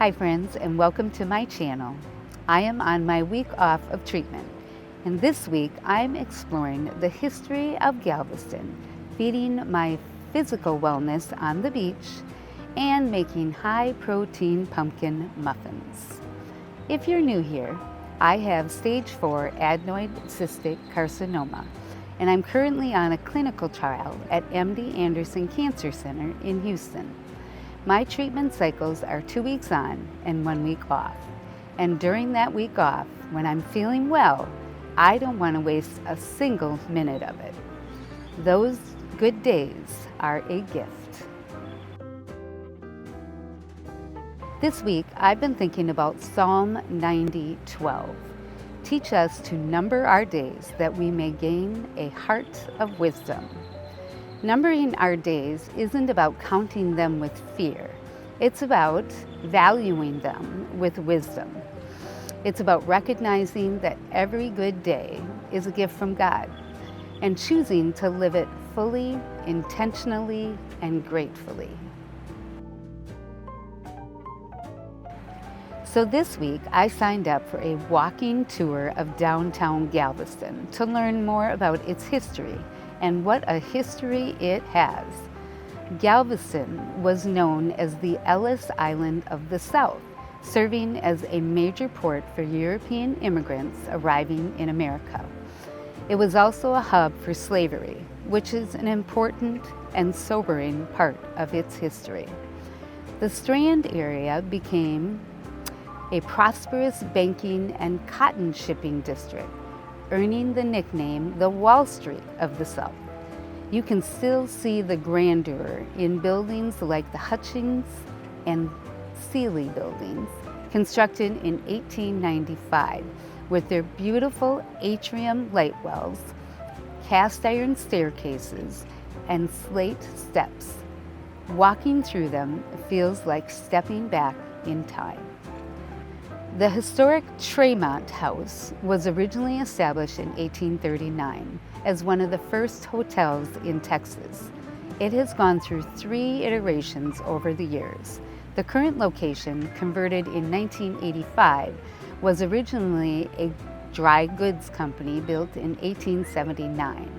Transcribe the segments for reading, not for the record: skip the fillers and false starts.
Hi friends, and welcome to my channel. I am on my week off of treatment, and this week I'm exploring the history of Galveston, feeding my physical wellness on the beach, and making high-protein pumpkin muffins. If you're new here, I have stage 4 adenoid cystic carcinoma, and I'm currently on a clinical trial at MD Anderson Cancer Center in Houston. My treatment cycles are 2 weeks on and 1 week off. And during that week off, when I'm feeling well, I don't want to waste a single minute of it. Those good days are a gift. This week, I've been thinking about Psalm 90:12. Teach us to number our days that we may gain a heart of wisdom. Numbering our days isn't about counting them with fear. It's about valuing them with wisdom. It's about recognizing that every good day is a gift from God and choosing to live it fully, intentionally, and gratefully. So this week, I signed up for a walking tour of downtown Galveston to learn more about its history. And what a history it has. Galveston was known as the Ellis Island of the South, serving as a major port for European immigrants arriving in America. It was also a hub for slavery, which is an important and sobering part of its history. The Strand area became a prosperous banking and cotton shipping district, earning the nickname the Wall Street of the South. You can still see the grandeur in buildings like the Hutchings and Sealy buildings, constructed in 1895, with their beautiful atrium light wells, cast iron staircases, and slate steps. Walking through them feels like stepping back in time. The historic Tremont House was originally established in 1839 as one of the first hotels in Texas. It has gone through 3 iterations over the years. The current location, converted in 1985, was originally a dry goods company built in 1879.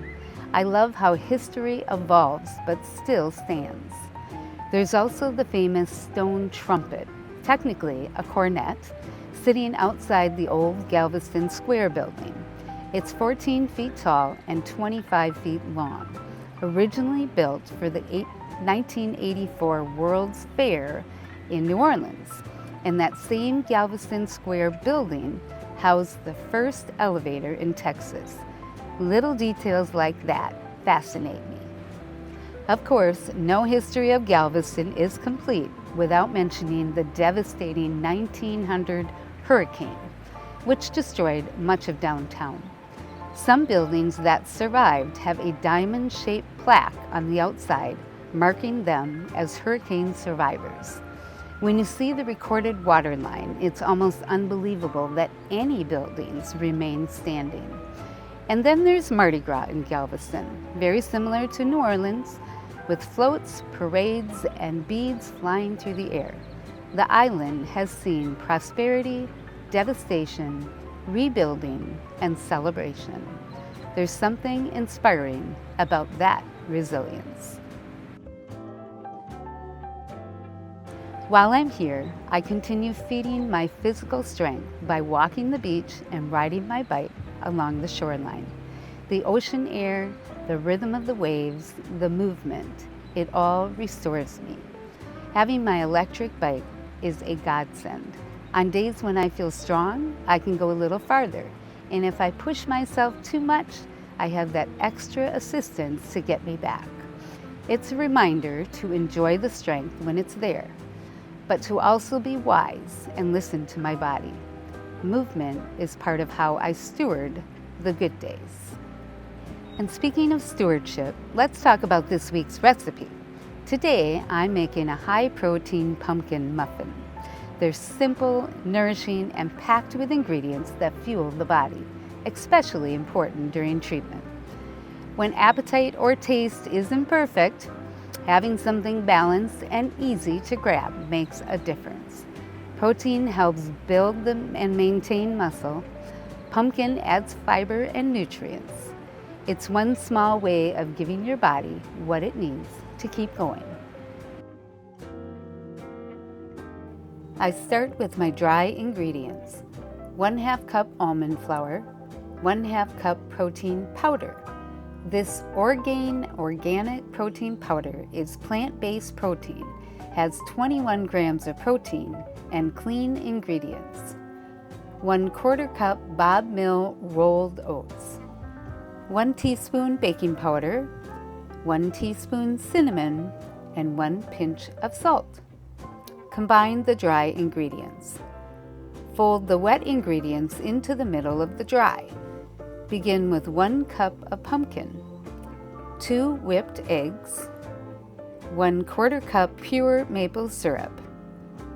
I love how history evolves but still stands. There's also the famous stone trumpet, technically a cornet, sitting outside the old Galveston Square building. It's 14 feet tall and 25 feet long, originally built for the 1984 World's Fair in New Orleans. And that same Galveston Square building housed the first elevator in Texas. Little details like that fascinate me. Of course, no history of Galveston is complete without mentioning the devastating 1900 hurricane, which destroyed much of downtown. Some buildings that survived have a diamond-shaped plaque on the outside marking them as hurricane survivors. When you see the recorded water line, it's almost unbelievable that any buildings remain standing. And then there's Mardi Gras in Galveston, very similar to New Orleans, with floats, parades, and beads flying through the air. The island has seen prosperity, devastation, rebuilding, and celebration. There's something inspiring about that resilience. While I'm here, I continue feeding my physical strength by walking the beach and riding my bike along the shoreline. The ocean air, the rhythm of the waves, the movement, it all restores me. Having my electric bike is a godsend. On days when I feel strong, I can go a little farther. And if I push myself too much, I have that extra assistance to get me back. It's a reminder to enjoy the strength when it's there, but to also be wise and listen to my body. Movement is part of how I steward the good days. And speaking of stewardship, let's talk about this week's recipe. Today, I'm making a high-protein pumpkin muffin. They're simple, nourishing, and packed with ingredients that fuel the body, especially important during treatment. When appetite or taste isn't perfect, having something balanced and easy to grab makes a difference. Protein helps build and maintain muscle. Pumpkin adds fiber and nutrients. It's one small way of giving your body what it needs to keep going. I start with my dry ingredients. 1/2 cup almond flour, 1/2 cup protein powder. This organic protein powder is plant-based protein, has 21 grams of protein and clean ingredients. 1/4 cup Bob Mill rolled oats. 1 teaspoon baking powder, 1 teaspoon cinnamon, and 1 pinch of salt. Combine the dry ingredients. Fold the wet ingredients into the middle of the dry. Begin with 1 cup of pumpkin, 2 whipped eggs, 1/4 cup pure maple syrup.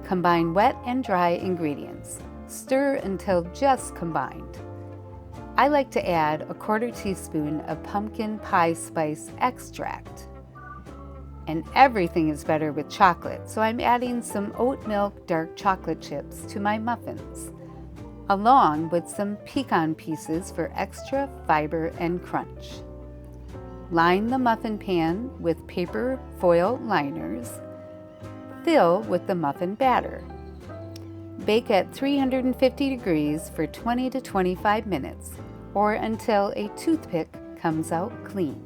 Combine wet and dry ingredients. Stir until just combined. I like to add 1/4 teaspoon of pumpkin pie spice extract. And everything is better with chocolate, so I'm adding some oat milk dark chocolate chips to my muffins, along with some pecan pieces for extra fiber and crunch. Line the muffin pan with paper foil liners. Fill with the muffin batter. Bake at 350 degrees for 20 to 25 minutes, or until a toothpick comes out clean.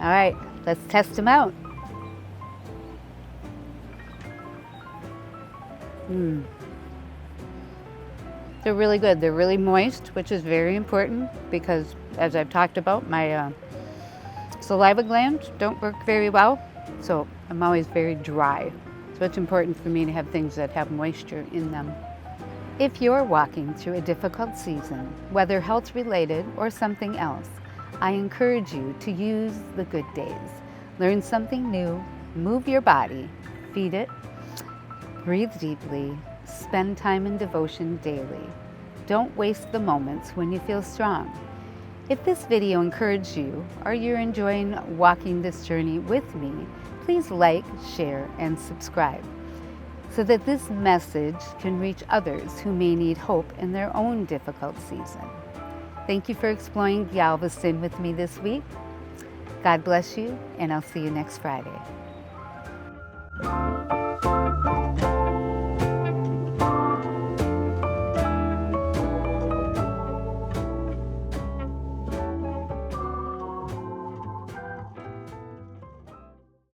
All right, let's test them out. They're really good. They're really moist, which is very important because, as I've talked about, my saliva glands don't work very well, so I'm always very dry. So it's important for me to have things that have moisture in them. If you're walking through a difficult season, whether health-related or something else, I encourage you to use the good days. Learn something new, move your body, feed it, breathe deeply, spend time in devotion daily. Don't waste the moments when you feel strong. If this video encouraged you or you're enjoying walking this journey with me, please like, share, and subscribe so that this message can reach others who may need hope in their own difficult season. Thank you for exploring Galveston with me this week. God bless you, and I'll see you next Friday.